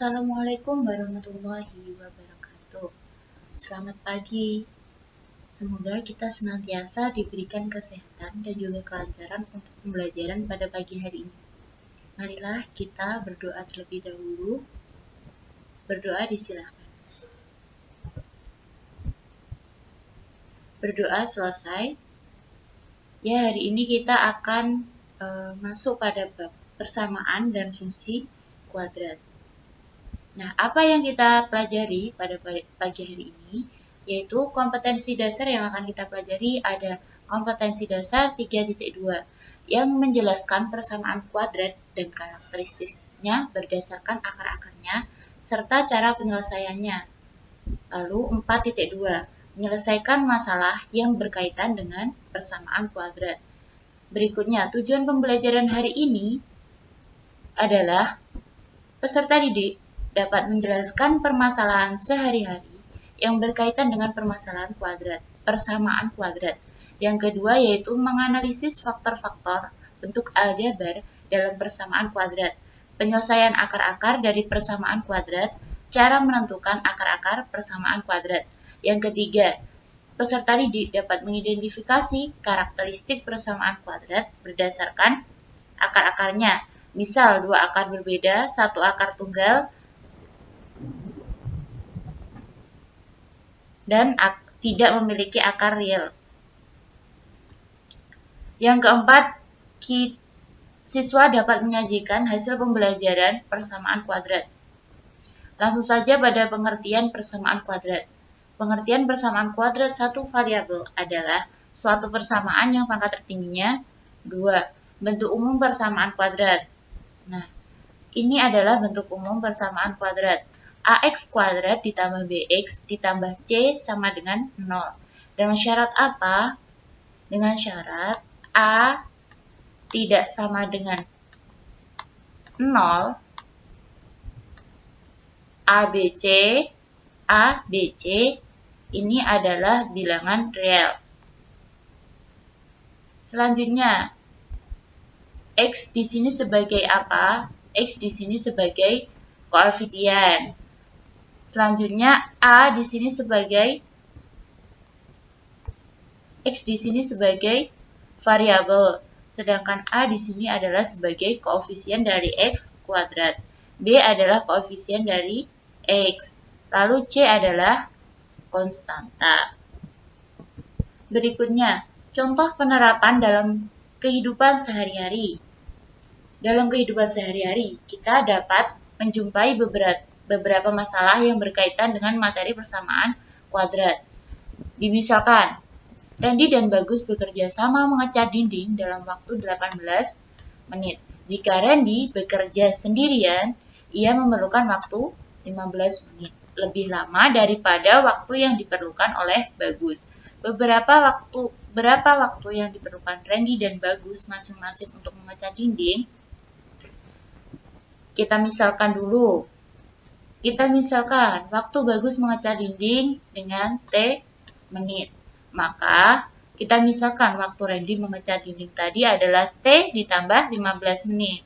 Assalamualaikum warahmatullahi wabarakatuh. Selamat pagi. Semoga kita senantiasa diberikan kesehatan dan juga kelancaran untuk pembelajaran pada pagi hari ini. Marilah kita berdoa terlebih dahulu. Berdoa disilahkan. Berdoa selesai. Ya, hari ini kita akan masuk pada bab persamaan dan fungsi kuadrat. Nah, apa yang kita pelajari pada pagi hari ini, yaitu kompetensi dasar yang akan kita pelajari ada kompetensi dasar 3.2 yang menjelaskan persamaan kuadrat dan karakteristiknya berdasarkan akar-akarnya serta cara penyelesaiannya. Lalu 4.2 menyelesaikan masalah yang berkaitan dengan persamaan kuadrat. Berikutnya, tujuan pembelajaran hari ini adalah peserta didik dapat menjelaskan permasalahan sehari-hari yang berkaitan dengan permasalahan kuadrat, persamaan kuadrat. Yang kedua yaitu menganalisis faktor-faktor bentuk aljabar dalam persamaan kuadrat, penyelesaian akar-akar dari persamaan kuadrat, cara menentukan akar-akar persamaan kuadrat. Yang ketiga, peserta didik dapat mengidentifikasi karakteristik persamaan kuadrat berdasarkan akar-akarnya. Misal, 2 akar berbeda, 1 akar tunggal, dan tidak memiliki akar real. Yang keempat, siswa dapat menyajikan hasil pembelajaran persamaan kuadrat. Langsung saja pada pengertian persamaan kuadrat. Pengertian persamaan kuadrat satu variabel adalah suatu persamaan yang pangkat tertingginya 2. Bentuk umum persamaan kuadrat. Nah, ini adalah bentuk umum persamaan kuadrat. AX kuadrat ditambah BX ditambah C sama dengan 0. Dengan syarat apa? Dengan syarat A tidak sama dengan 0, ABC ini adalah bilangan real. Selanjutnya, X di sini sebagai apa? X di sini sebagai koefisien. Selanjutnya A di sini sebagai X di sini sebagai variabel, sedangkan A di sini adalah sebagai koefisien dari X kuadrat. B adalah koefisien dari X. Lalu C adalah konstanta. Berikutnya, contoh penerapan dalam kehidupan sehari-hari. Dalam kehidupan sehari-hari, kita dapat menjumpai beberapa masalah yang berkaitan dengan materi persamaan kuadrat. Misalkan, Randy dan Bagus bekerja sama mengecat dinding dalam waktu 18 menit. Jika Randy bekerja sendirian, ia memerlukan waktu 15 menit. Lebih lama daripada waktu yang diperlukan oleh Bagus. Berapa waktu yang diperlukan Randy dan Bagus masing-masing untuk mengecat dinding? Kita misalkan dulu. Waktu Bagus mengecat dinding dengan T menit. Maka kita misalkan waktu Randy mengecat dinding tadi adalah T ditambah 15 menit.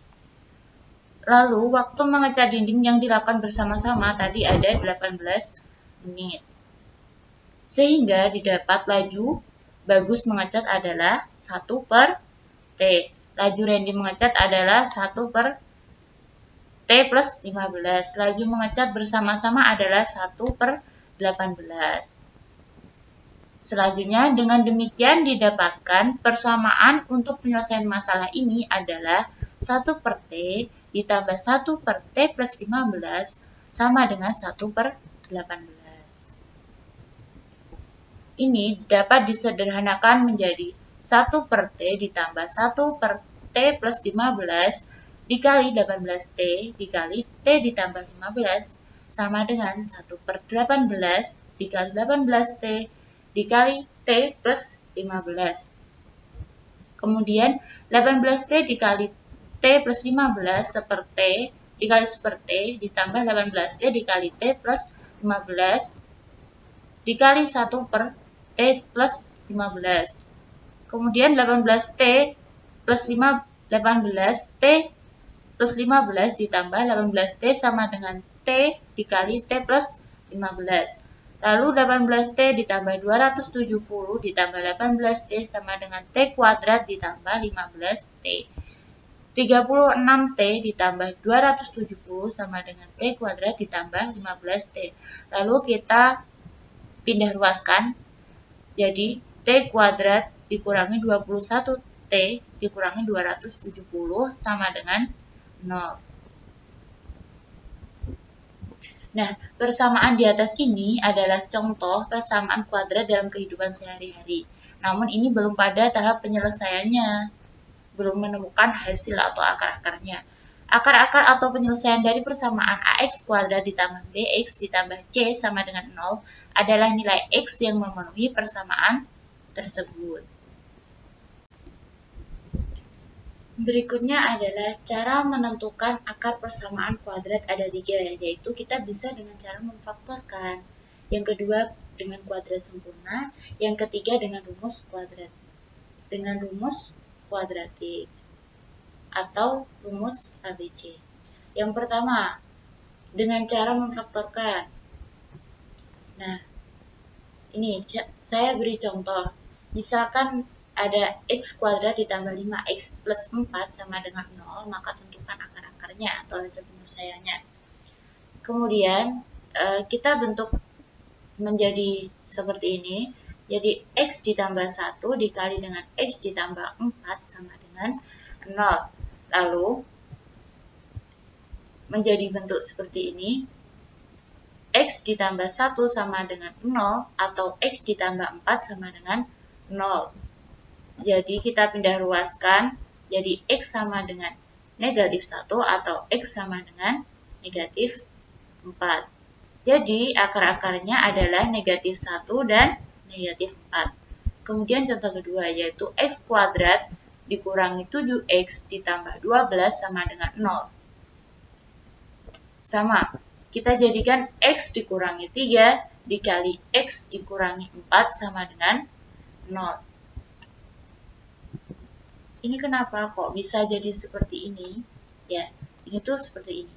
Lalu waktu mengecat dinding yang dilakukan bersama-sama tadi ada 18 menit. Sehingga didapat laju Bagus mengecat adalah 1/T. Laju Randy mengecat adalah 1/T plus 15. Laju mengecat bersama-sama adalah 1/18. Selanjutnya, dengan demikian didapatkan persamaan untuk penyelesaian masalah ini adalah 1/T ditambah 1/T plus 15 sama dengan 1/18. Ini dapat disederhanakan menjadi 1/T ditambah 1/T plus 15 dikali 18T dikali T ditambah 15 sama dengan 1/18 dikali 18T dikali T plus 15. Kemudian 18T dikali T plus 15 seperti dikali seperti ditambah 18T dikali T plus 15 dikali 1/T plus 15. Kemudian 18T plus 18T plus 15 ditambah 18T sama dengan T dikali T plus 15. Lalu 18T ditambah 270 ditambah 18T sama dengan T kuadrat ditambah 15T. 36T ditambah 270 sama dengan T kuadrat ditambah 15T. Lalu kita pindah ruaskan, jadi T kuadrat dikurangi 21T dikurangi 270 sama dengan 0. Nah, persamaan di atas ini adalah contoh persamaan kuadrat dalam kehidupan sehari-hari. Namun ini belum pada tahap penyelesaiannya, belum menemukan hasil atau akar-akarnya. Akar-akar atau penyelesaian dari persamaan AX kuadrat ditambah BX ditambah C sama dengan 0 adalah nilai X yang memenuhi persamaan tersebut. Berikutnya adalah cara menentukan akar persamaan kuadrat ada 3, yaitu kita bisa dengan cara memfaktorkan. Yang kedua dengan kuadrat sempurna, yang ketiga dengan rumus kuadrat. Dengan rumus kuadratik atau rumus ABC. Yang pertama, dengan cara memfaktorkan. Nah, ini saya beri contoh. Misalkan ada X kuadrat ditambah 5X plus 4 sama dengan 0, maka tentukan akar-akarnya atau hasil penyelesaiannya. Kemudian, kita bentuk menjadi seperti ini. Jadi X ditambah 1 dikali dengan X ditambah 4 sama dengan 0. Lalu menjadi bentuk seperti ini. X ditambah 1 sama dengan 0 atau X ditambah 4 sama dengan 0. Jadi kita pindah ruaskan. Jadi X sama dengan negatif 1 atau X sama dengan negatif 4. Jadi akar-akarnya adalah negatif 1 dan negatif 4. Kemudian contoh kedua yaitu X kuadrat dikurangi 7X ditambah 12 sama dengan 0. Sama, kita jadikan X dikurangi 3 dikali X dikurangi 4 sama dengan 0. Ini kenapa kok bisa jadi seperti ini? Ya, ini tuh seperti ini.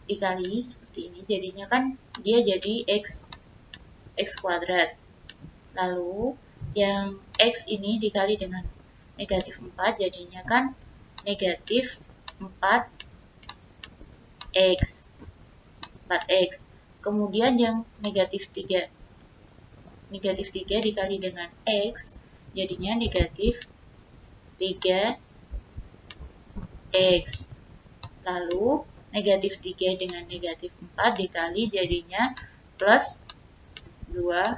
Dikali seperti ini, jadinya kan dia jadi X kuadrat. Lalu yang X ini dikali dengan negatif 4, jadinya kan negatif 4X. Kemudian yang negatif 3 dikali dengan X, jadinya negatif 3X. Lalu negatif 3 dengan negatif 4 dikali jadinya plus 12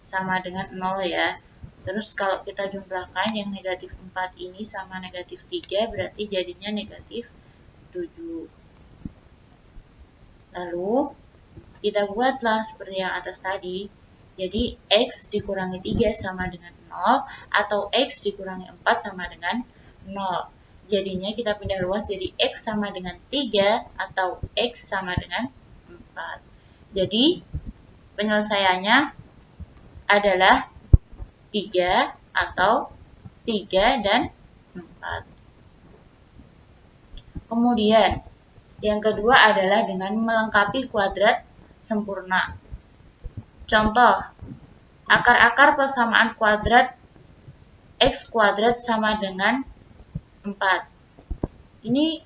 sama dengan 0 ya. Terus kalau kita jumlahkan yang negatif 4 ini sama negatif 3 berarti jadinya negatif 7. Lalu kita buatlah seperti yang atas tadi. Jadi X dikurangi 3 sama dengan 0 atau X dikurangi 4 sama dengan 0. Jadinya kita pindah ruas jadi X sama dengan 3 atau X sama dengan 4. Jadi penyelesaiannya adalah 3 atau 3 dan 4. Kemudian yang kedua adalah dengan melengkapi kuadrat sempurna. Contoh, akar-akar persamaan kuadrat X kuadrat sama dengan 4. Ini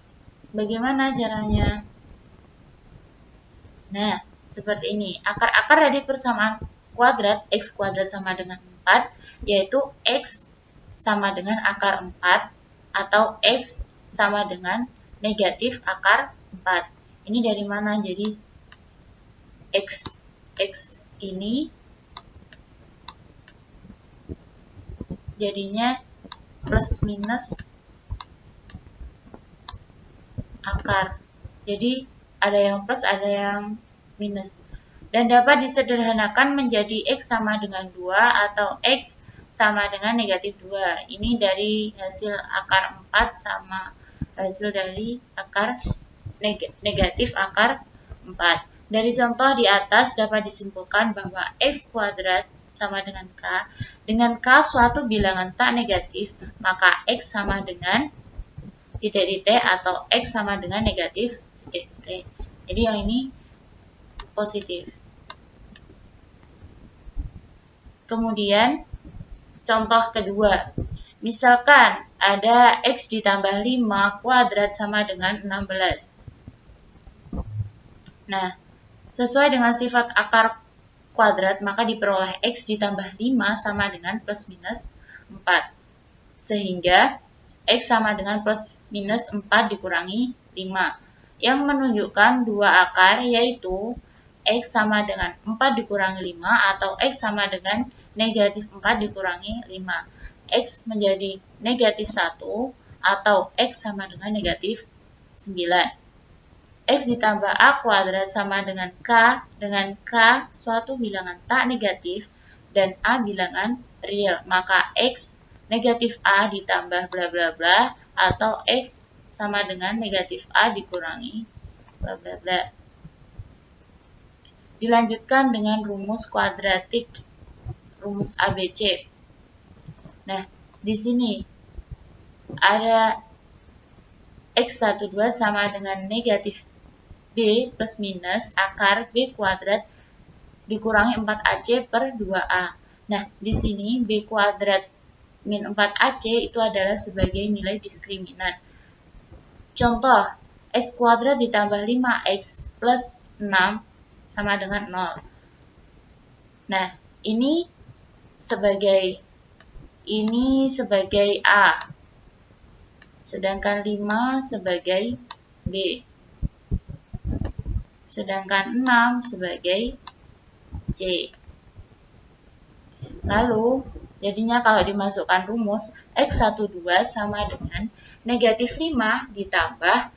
bagaimana caranya? Nah, seperti ini. Akar-akar dari persamaan kuadrat X kuadrat sama dengan 4, yaitu X sama dengan akar 4 atau X sama dengan negatif akar 4. Ini dari mana? Jadi X ini jadinya plus minus akar. Jadi ada yang plus, ada yang minus. Dan dapat disederhanakan menjadi X sama dengan 2 atau X sama dengan negatif 2. Ini dari hasil akar 4 sama hasil dari akar negatif akar 4. Dari contoh di atas dapat disimpulkan bahwa X kuadrat sama dengan K. Dengan K suatu bilangan tak negatif, maka X sama dengan titik-titik atau X sama dengan negatif titik-titik. Jadi yang ini positif. Kemudian contoh kedua. Misalkan ada X ditambah 5 kuadrat sama dengan 16. Nah, sesuai dengan sifat akar kuadrat, maka diperoleh X ditambah 5 sama dengan plus minus 4. Sehingga X sama dengan plus minus 4 dikurangi 5. Yang menunjukkan dua akar, yaitu X sama dengan 4 dikurangi 5 atau X sama dengan negatif 4 dikurangi 5. X menjadi negatif 1 atau X sama dengan negatif 9. X ditambah A kuadrat sama dengan K suatu bilangan tak negatif dan A bilangan real. Maka X negatif A ditambah bla bla bla atau X sama dengan negatif A dikurangi bla bla bla. Dilanjutkan dengan rumus kuadratik, rumus ABC. Nah, di sini ada X12 sama dengan negatif B plus minus akar B kuadrat dikurangi 4AC per 2A. Nah, di sini B kuadrat min 4AC itu adalah sebagai nilai diskriminan. Contoh, X kuadrat ditambah 5X plus 6 sama dengan 0. Nah, ini sebagai A, sedangkan 5 sebagai B, sedangkan 6 sebagai C. Lalu, jadinya kalau dimasukkan rumus, X12 sama dengan negatif 5 ditambah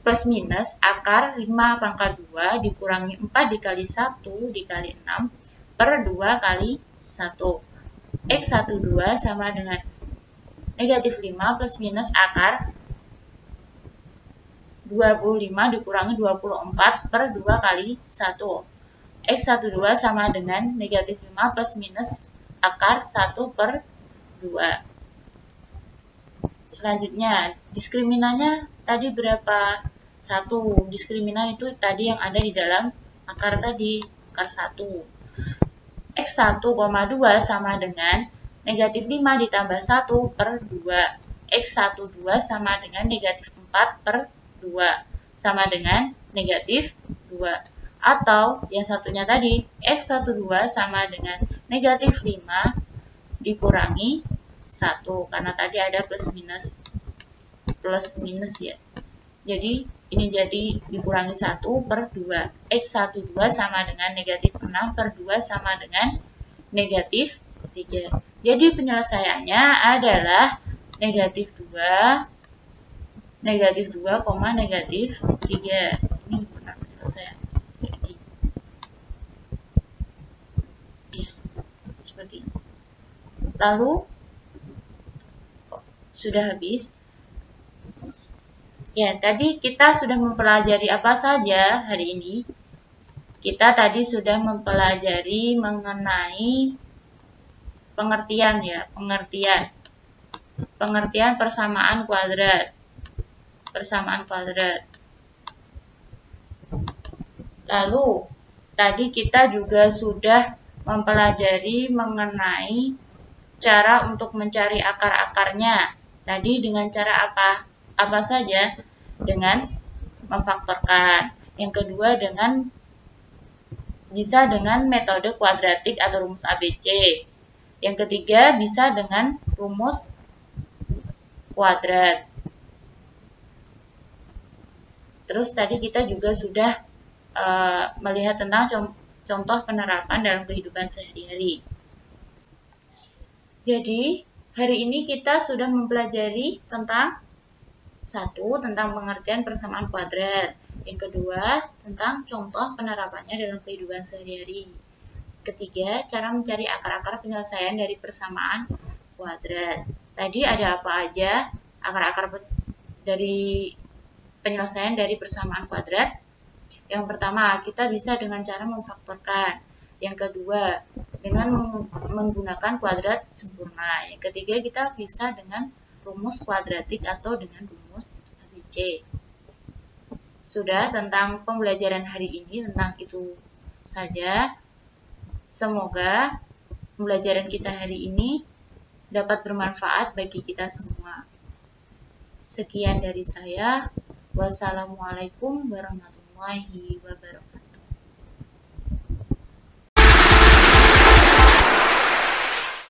plus minus akar 5 pangkat 2 dikurangi 4 dikali 1 dikali 6 per 2 kali 1. X12 sama dengan negatif 5 plus minus akar 25 dikurangi 24 per 2 kali 1. X12 sama dengan negatif 5 plus minus akar 1 per 2. Selanjutnya, diskriminan tadi berapa? 1. Diskriminan itu tadi yang ada di dalam akar tadi, akar 1. X1,2 sama dengan negatif 5 ditambah 1 per 2. X12 sama dengan negatif 4 per 2. Sama dengan negatif 2. Atau yang satunya tadi, X12 sama dengan negatif 5 dikurangi 1. Karena tadi ada plus minus ya. Jadi ini jadi dikurangi 1 per 2. X12 sama dengan negatif 6 per 2 sama dengan negatif 3. Jadi penyelesaiannya adalah negatif 2, negatif 2, negatif 3. Ini benar penyelesaian. Ya, seperti ini. Lalu, sudah habis. Ya, tadi kita sudah mempelajari apa saja hari ini. Kita tadi sudah mempelajari mengenai pengertian ya, pengertian persamaan kuadrat. Lalu, tadi kita juga sudah mempelajari mengenai cara untuk mencari akar-akarnya. Tadi dengan cara apa saja? Dengan memfaktorkan. Yang kedua bisa dengan metode kuadratik atau rumus ABC. Yang ketiga bisa dengan rumus kuadrat. Terus tadi kita juga sudah melihat tentang contoh penerapan dalam kehidupan sehari-hari. Jadi, hari ini kita sudah mempelajari tentang tentang pengertian persamaan kuadrat. Yang kedua, tentang contoh penerapannya dalam kehidupan sehari-hari. Ketiga, cara mencari akar-akar penyelesaian dari persamaan kuadrat. Tadi ada apa aja akar-akar dari penyelesaian dari persamaan kuadrat? Yang pertama, kita bisa dengan cara memfaktorkan. Yang kedua, dengan menggunakan kuadrat sempurna. Yang ketiga, kita bisa dengan rumus kuadratik atau dengan rumus ABC. Sudah tentang pembelajaran hari ini, tentang itu saja. Semoga pembelajaran kita hari ini dapat bermanfaat bagi kita semua. Sekian dari saya. Wassalamualaikum warahmatullahi wabarakatuh.